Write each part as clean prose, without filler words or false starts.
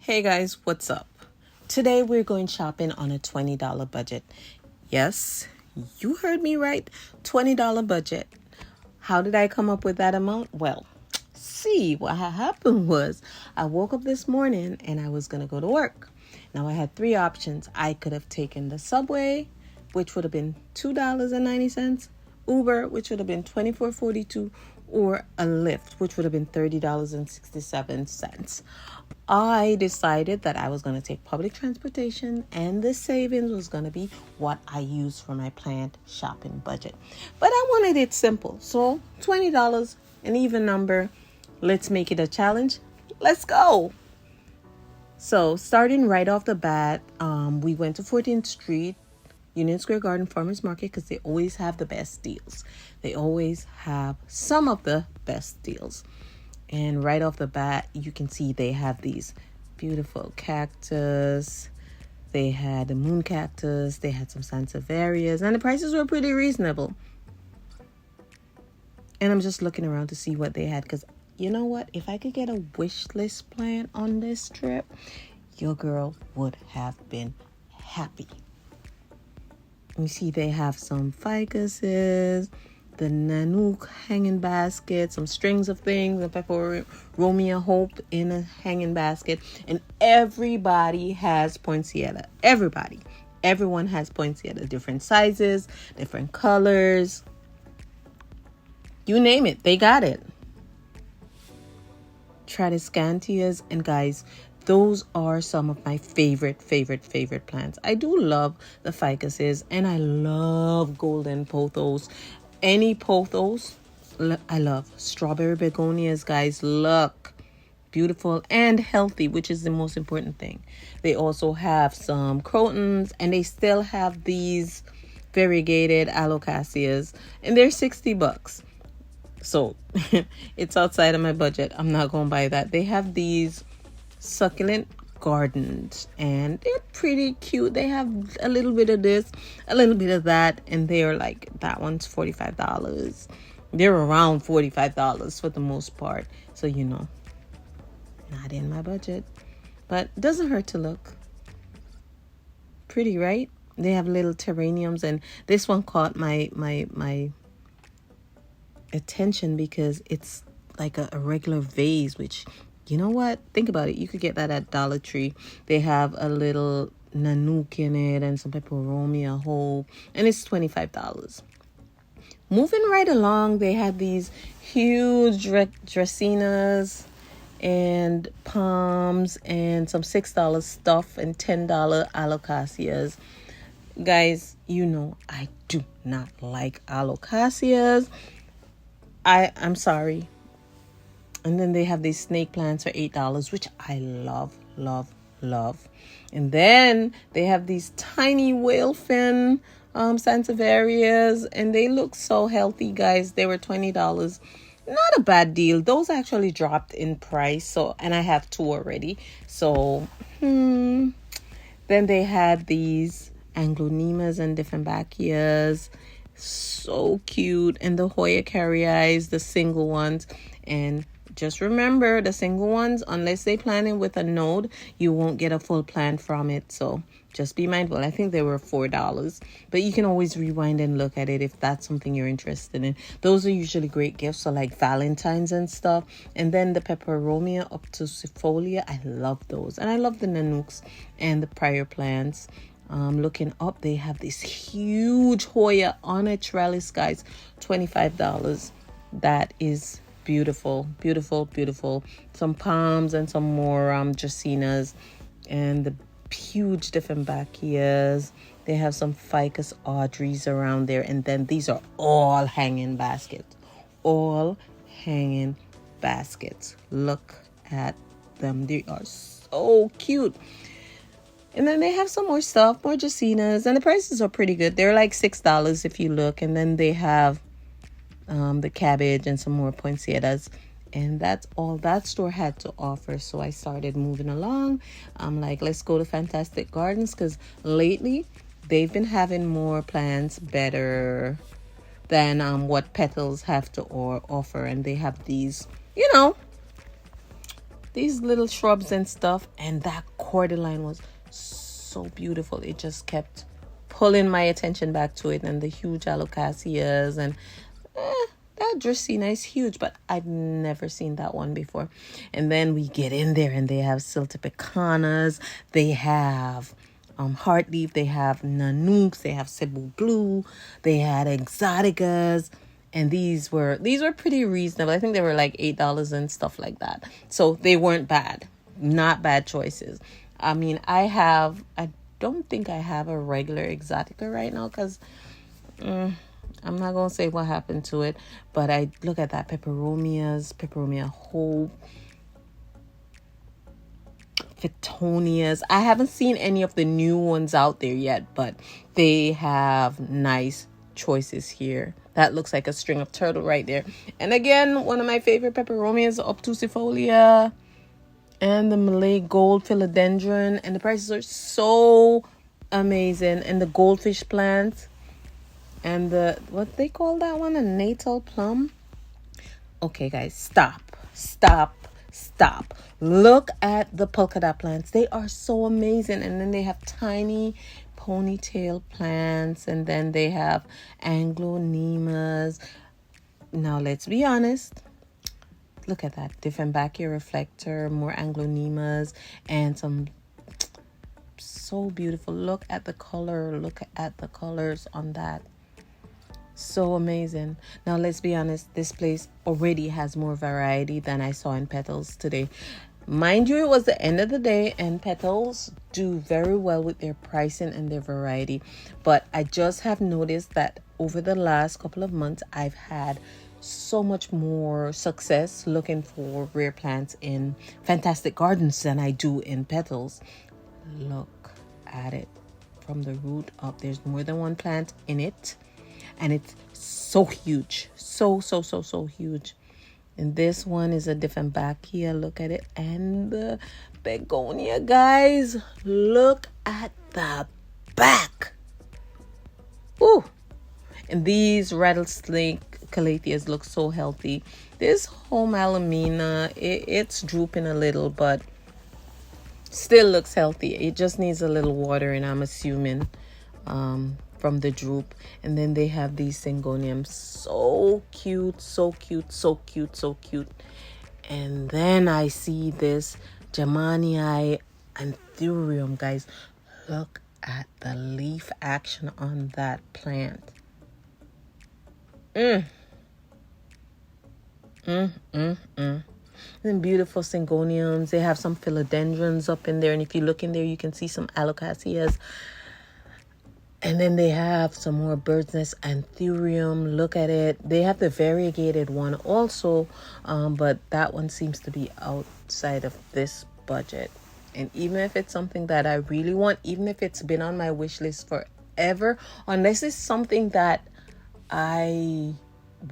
Hey guys, what's up? Today we're going shopping on a $20 budget. Yes, you heard me right, $20 budget. How did I come up with that amount? Well, see, what happened was I woke up this morning and I was going to go to work. Now I had three options. I could have taken the subway, which would have been $2.90, Uber, which would have been $24.42, or a Lyft, which would have been $30.67. I decided that I was going to take public transportation and the savings was going to be what I use for my planned shopping budget. But I wanted it simple. So $20, an even number. Let's make it a challenge. Let's go. So starting right off the bat, we went to 14th Street, Union Square Garden Farmers Market, because they always have the best deals. They always have some of the best deals. And right off the bat, you can see they have these beautiful cactus. They had the moon cactus. They had some sansevierias. And the prices were pretty reasonable. And I'm just looking around to see what they had. Because you know what? If I could get a wish list plan on this trip, your girl would have been happy. You see they have some ficuses, the Nanook hanging basket, some strings of things, and peperomia hope in a hanging basket. And everybody has poinsettia. Everyone has poinsettia. Different sizes, different colors. You name it, they got it. Tradescantias, and guys, those are some of my favorite plants. I do love the ficuses and I love golden pothos. Any pothos, I love. Strawberry begonias, guys, look beautiful and healthy, which is the most important thing. They also have some crotons and they still have these variegated alocasias and they're $60. So it's outside of my budget. I'm not going to buy that. They have these succulent gardens and they're pretty cute. They have a little bit of this, a little bit of that, and they're like, that one's $45. They're around $45 for the most part. So, not in my budget, but it doesn't hurt to look pretty, right? They have little terrariums, and this one caught my attention because it's like a regular vase, which, you know what? Think about it. You could get that at Dollar Tree. They have a little Nanook in it and some peperomia whole, and it's $25. Moving right along, they had these huge dracaenas and palms and some $6 stuff and $10 alocasias. Guys, I do not like alocasias. I'm sorry. And then they have these snake plants for $8, which I love. And then they have these tiny whale fin sansevierias, and they look so healthy, guys. They were $20. Not a bad deal. Those actually dropped in price. So, and I have two already. So, then they had these anglonemas and different bacchias. So cute. And the Hoya carrii, the single ones. And just remember, the single ones, unless they plant it with a node, you won't get a full plant from it. So just be mindful. I think they were $4, but you can always rewind and look at it if that's something you're interested in. Those are usually great gifts for like Valentine's and stuff. And then the peperomia obtusifolia, I love those. And I love the Nanooks and the prior plants. Looking up, they have this huge Hoya on a trellis, guys, $25. That is beautiful. Some palms and some more dracaenas and the huge different bacchias. They have some ficus audreys around there, and then these are all hanging baskets. Look at them. They are so cute. And then they have some more stuff, more dracaenas, and the prices are pretty good. They're like $6 if you look. And then they have the cabbage and some more poinsettias, and that's all that store had to offer. So I started moving along. I'm like, let's go to Fantastic Gardens, because lately they've been having more plants better than what Petals have to offer. And they have these, these little shrubs and stuff. And that cordyline was so beautiful. It just kept pulling my attention back to it. And the huge alocasias and that dracaena is huge, but I've never seen that one before. And then we get in there and they have siltipicanas, they have heartleaf, they have nanooks, they have cebu blue, they had exoticas, and these were pretty reasonable. I think they were like $8 and stuff like that. So they weren't bad, not bad choices. I mean, I don't think I have a regular exotica right now because I'm not going to say what happened to it, but I look at that peperomia hope, Fitonias. I haven't seen any of the new ones out there yet, but they have nice choices here. That looks like a string of turtle right there. And again, one of my favorite peperomias, obtusifolia, and the Malay gold philodendron. And the prices are so amazing. And the goldfish plants. And the, what they call that one? A natal plum? Okay, guys, stop. Look at the polka dot plants. They are so amazing. And then they have tiny ponytail plants. And then they have anglonemas. Now, let's be honest. Look at that. Different Bacchia reflector, more anglonemas, and some so beautiful. Look at the color. Look at the colors on that. So amazing. Now let's be honest, this place already has more variety than I saw in Petals today. Mind you, it was the end of the day and Petals do very well with their pricing and their variety. But I just have noticed that over the last couple of months, I've had so much more success looking for rare plants in Fantastic Gardens than I do in Petals. Look at it from the root up. There's more than one plant in it. And it's so huge. So huge. And this one is a different Bacchia. Look at it. And the begonia, guys. Look at the back. Ooh. And these rattlesnake calatheas look so healthy. This home alamina, it's drooping a little, but still looks healthy. It just needs a little water, and I'm assuming from the droop. And then they have these syngoniums, so cute. And then I see this Germanii anthurium, guys. Look at the leaf action on that plant. And beautiful syngoniums. They have some philodendrons up in there, and if you look in there, you can see some alocasias. And then they have some more bird's nest anthurium. Look at it. They have the variegated one also, but that one seems to be outside of this budget. And even if it's something that I really want, even if it's been on my wish list forever, unless it's something that I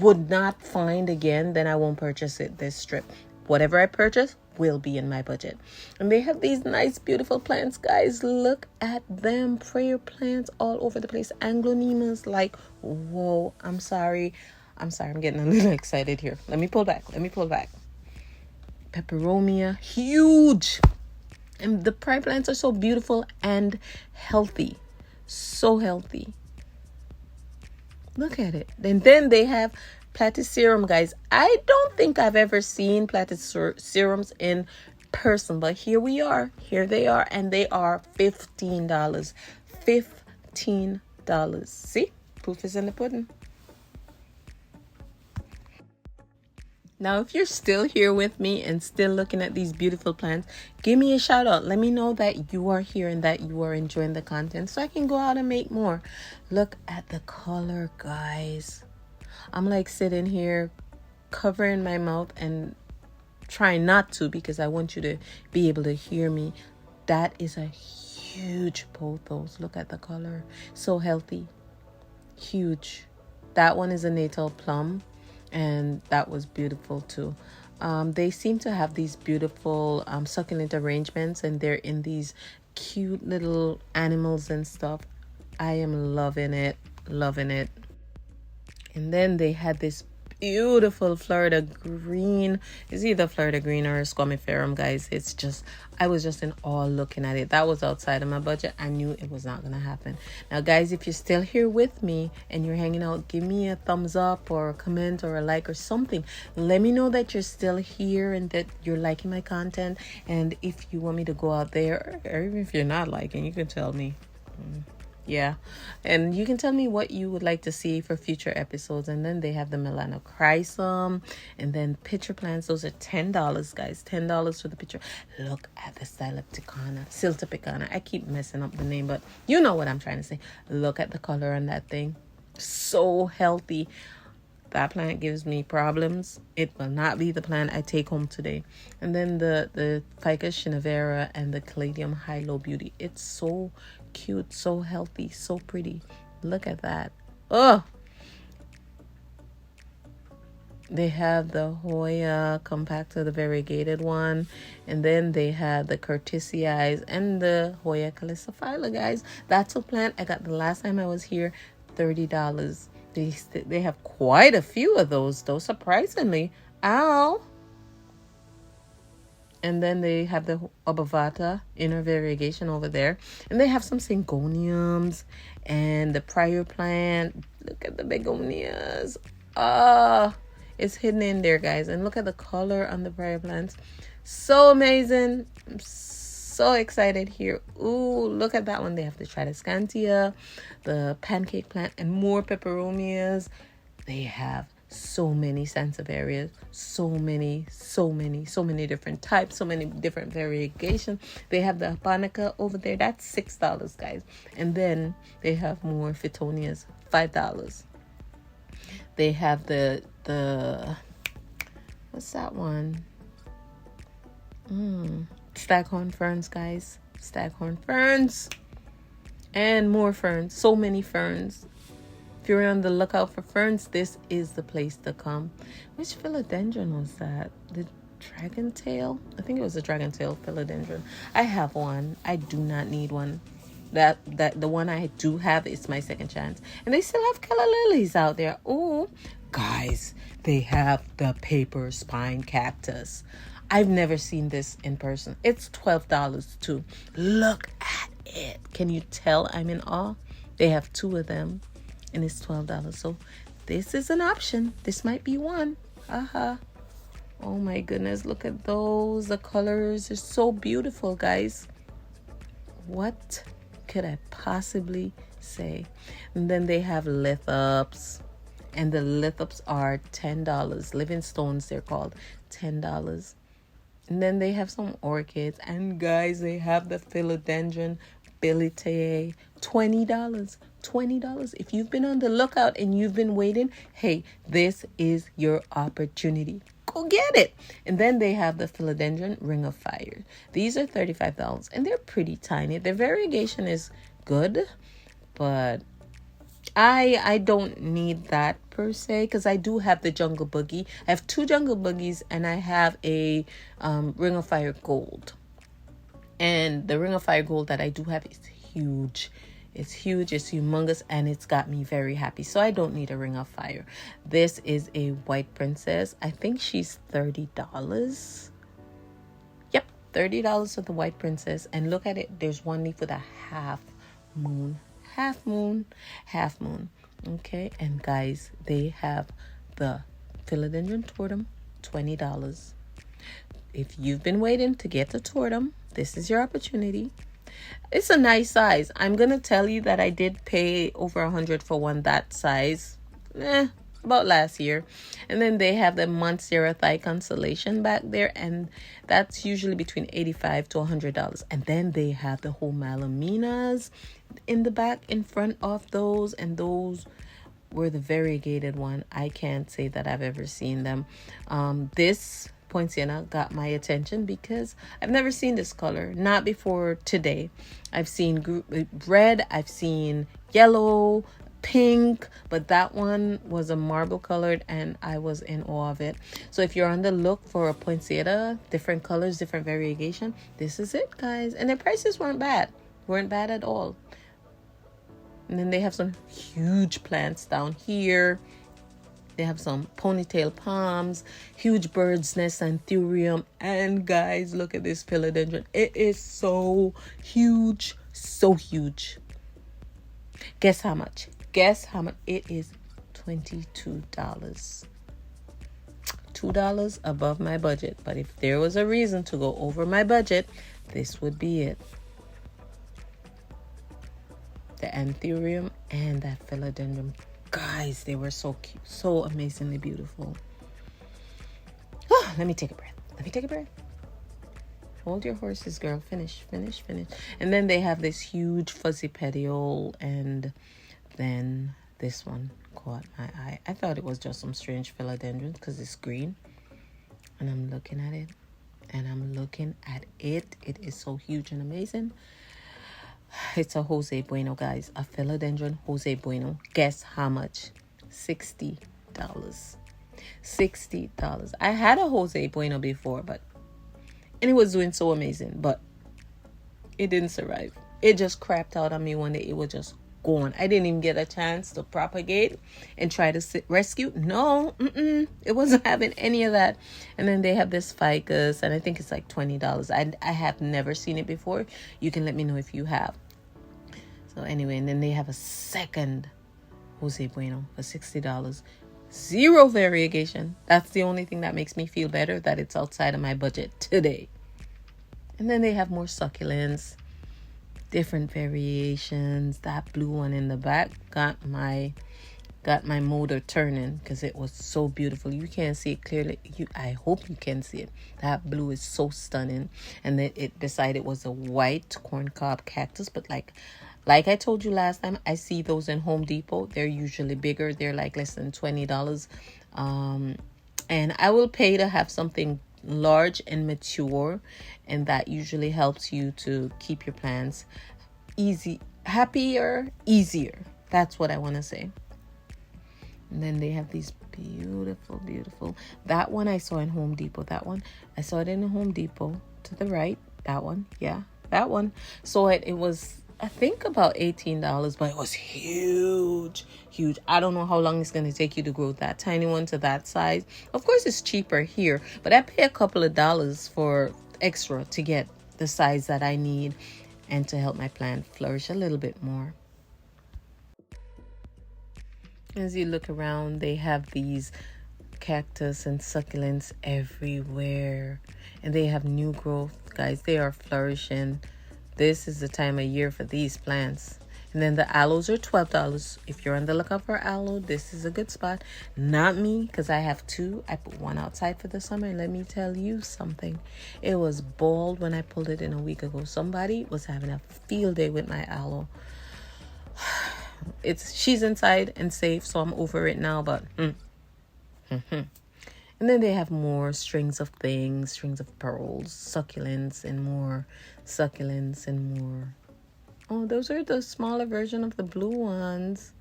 would not find again, then I won't purchase it this trip. Whatever I purchase will be in my budget. And they have these nice beautiful plants, guys. Look at them. Prayer plants all over the place. Anglonemas, like, whoa. I'm sorry, I'm getting a little excited here. Let me pull back. Peperomia, huge. And the prayer plants are so beautiful and healthy. So healthy. Look at it. And then they have platyserum, guys. I don't think I've ever seen platyserums in person, but here we are. Here they are, and they are $15. $15. See? Proof is in the pudding. Now, if you're still here with me and still looking at these beautiful plants, give me a shout out. Let me know that you are here and that you are enjoying the content so I can go out and make more. Look at the color, guys. I'm like sitting here covering my mouth and trying not to because I want you to be able to hear me. That is a huge pothos. Look at the color. So healthy. Huge. That one is a natal plum. And that was beautiful too. They seem to have these beautiful succulent arrangements, and they're in these cute little animals and stuff. I am loving it. And then they had this beautiful Florida green. It's either Florida green or squamiferum, guys. It's just, I was just in awe looking at it. That was outside of my budget. I knew it was not going to happen. Now, guys, if you're still here with me and you're hanging out, give me a thumbs up or a comment or a like or something. Let me know that you're still here and that you're liking my content. And if you want me to go out there, or even if you're not liking, you can tell me. Yeah, and you can tell me what you would like to see for future episodes. And then they have the melanochrysum and then pitcher plants. Those are $10, guys. $10 for the pitcher. Look at the siltepecana. I keep messing up the name, but you know what I'm trying to say. Look at the color on that thing. So healthy. That plant gives me problems. It will not be the plant I take home today. And then the Ficus shinavera and the Caladium high-low beauty. It's so cute, so healthy, so pretty. Look at that. Oh, they have the Hoya compacta, the variegated one, and then they have the Curtisii and the Hoya calypsophylla, guys. That's a plant I got the last time I was here, $30. They have quite a few of those, though, surprisingly. Ow. And then they have the obovata inner variegation over there. And they have some syngoniums and the prior plant. Look at the begonias. It's hidden in there, guys. And look at the color on the prior plants. So amazing. I'm so excited here. Ooh, look at that one. They have the tradescantia, the pancake plant, and more peperomias. They have so many sansevierias, so many different types, so many different variegations. They have the japonica over there. That's $6, guys. And then they have more Fittonias, $5. They have the what's that one? Staghorn ferns, guys. Staghorn ferns. And more ferns. So many ferns. If you're on the lookout for ferns, this is the place to come. Which philodendron was that? The dragon tail? I think it was a dragon tail philodendron. I have one. I do not need one. That the one I do have is my second chance. And they still have calla lilies out there. Oh, guys, they have the paper spine cactus. I've never seen this in person. It's $12 too. Look at it. Can you tell I'm in awe? They have two of them. And it's $12. So this is an option. This might be one. Oh my goodness. Look at those. The colors are so beautiful, guys. What could I possibly say? And then they have lithops. And the lithops are $10. Living stones, they're called. $10. And then they have some orchids. And guys, they have the philodendron bilitae. $20. $20. If you've been on the lookout and you've been waiting, hey, this is your opportunity. Go get it. And then they have the philodendron ring of fire. These are $35 and they're pretty tiny. Their variegation is good, but I don't need that per se, because I do have the jungle boogie. I have two jungle boogies and I have a ring of fire gold. And the ring of fire gold that I do have is huge. It's huge, it's humongous, and it's got me very happy. So I don't need a ring of fire. This is a white princess. I think she's $30. Yep, $30 for the white princess. And look at it. There's one leaf with a half moon. Half moon. Okay, and guys, they have the philodendron tortum, $20. If you've been waiting to get the tortum, this is your opportunity. It's a nice size. I'm gonna tell you that I did pay over $100 for one that size about last year. And then they have the Montserrat Thigh Constellation back there, and that's usually between $85 to $100. And then they have the whole Malaminas in the back in front of those, and those were the variegated one. I can't say that I've ever seen them. This poinciana got my attention because I've never seen this color, not before today. I've seen red, I've seen yellow, pink, but that one was a marble colored and I was in awe of it. So if you're on the look for a poinsettia, different colors, different variegation, this is it, guys. And the prices weren't bad at all. And then they have some huge plants down here. They have some ponytail palms, huge bird's nest anthurium, and guys, look at this philodendron. It is so huge, so huge. Guess how much? Guess how much? It is $22. $2 above my budget. But if there was a reason to go over my budget, this would be it. The anthurium and that philodendron. Guys, they were so cute, so amazingly beautiful. Oh, let me take a breath. Hold your horses, girl. Finish. And then they have this huge fuzzy petiole, and then this one caught my eye. I thought it was just some strange philodendron because it's green. And I'm looking at it. It is so huge and amazing. It's a Jose Bueno, guys. A philodendron Jose Bueno. Guess how much? $60. $60. I had a Jose Bueno before, and it was doing so amazing, but it didn't survive. It just crapped out on me one day. It was just gone. I didn't even get a chance to propagate and try to rescue. No, it wasn't having any of that. And then they have this ficus, and I think it's like $20. I have never seen it before. You can let me know if you have. So anyway, and then they have a second Jose Bueno for $60. Zero variegation. That's the only thing that makes me feel better, that it's outside of my budget today. And then they have more succulents, different variations. That blue one in the back got my motor turning because it was so beautiful. You can't see it clearly. I hope you can see it. That blue is so stunning. And then beside it was a white corncob cactus, but like I told you last time, I see those in Home Depot. They're usually bigger. They're like less than $20. And I will pay to have something large and mature. And that usually helps you to keep your plants easier. That's what I want to say. And then they have these beautiful. That one I saw in Home Depot. That one, I saw it in Home Depot to the right. That one. Yeah, that one. So it was, I think, about $18, but it was huge. I don't know how long it's going to take you to grow that tiny one to that size. Of course, it's cheaper here, but I pay a couple of dollars for extra to get the size that I need and to help my plant flourish a little bit more. As you look around, they have these cactus and succulents everywhere, and they have new growth, guys. They are flourishing. This is the time of year for these plants. And then the aloes are $12. If you're on the lookout for aloe, this is a good spot. Not me, because I have two. I put one outside for the summer, and let me tell you something. It was bald when I pulled it in a week ago. Somebody was having a field day with my aloe. She's inside and safe, so I'm over it now, but and then they have more strings of pearls, succulents and more. Oh, those are the smaller version of the blue ones.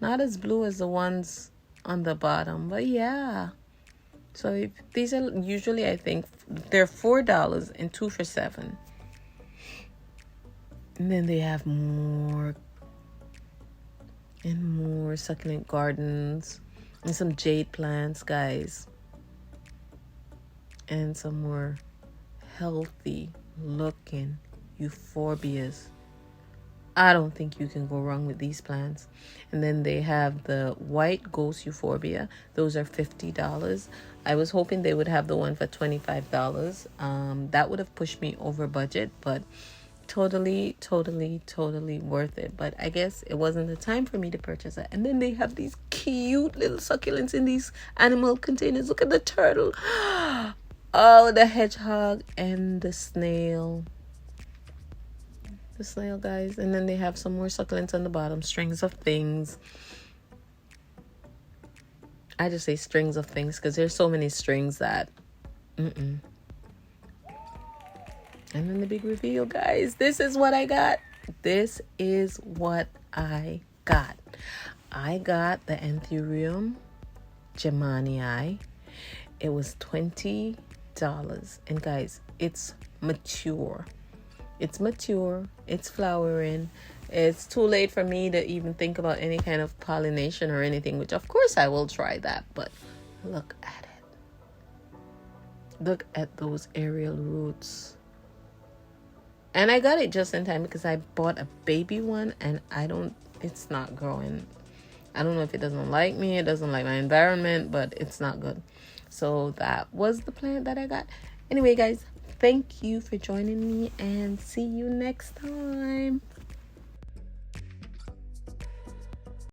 Not as blue as the ones on the bottom, but yeah. So if these are usually, I think they're $4 and 2 for $7. And then they have more succulent gardens and some jade plants, guys, and some more healthy looking euphorbias. I don't think you can go wrong with these plants. And then they have the white ghost euphorbia. Those are $50. I was hoping they would have the one for $25. That would have pushed me over budget, but totally worth it. But I guess it wasn't the time for me to purchase it. And then they have these cute little succulents in these animal containers. Look at the turtle. Oh, the hedgehog and the snail. The snail, guys. And then they have some more succulents on the bottom. Strings of things. I just say strings of things because there's so many strings that And then the big reveal, guys. This is what I got. I got the Anthurium Gemanii. It was $20. And guys, it's mature. It's flowering. It's too late for me to even think about any kind of pollination or anything, which of course I will try that. But look at it. Look at those aerial roots. And I got it just in time because I bought a baby one and it's not growing. I don't know if it doesn't like me, it doesn't like my environment, but it's not good. So that was the plant that I got. Anyway, guys, thank you for joining me and see you next time.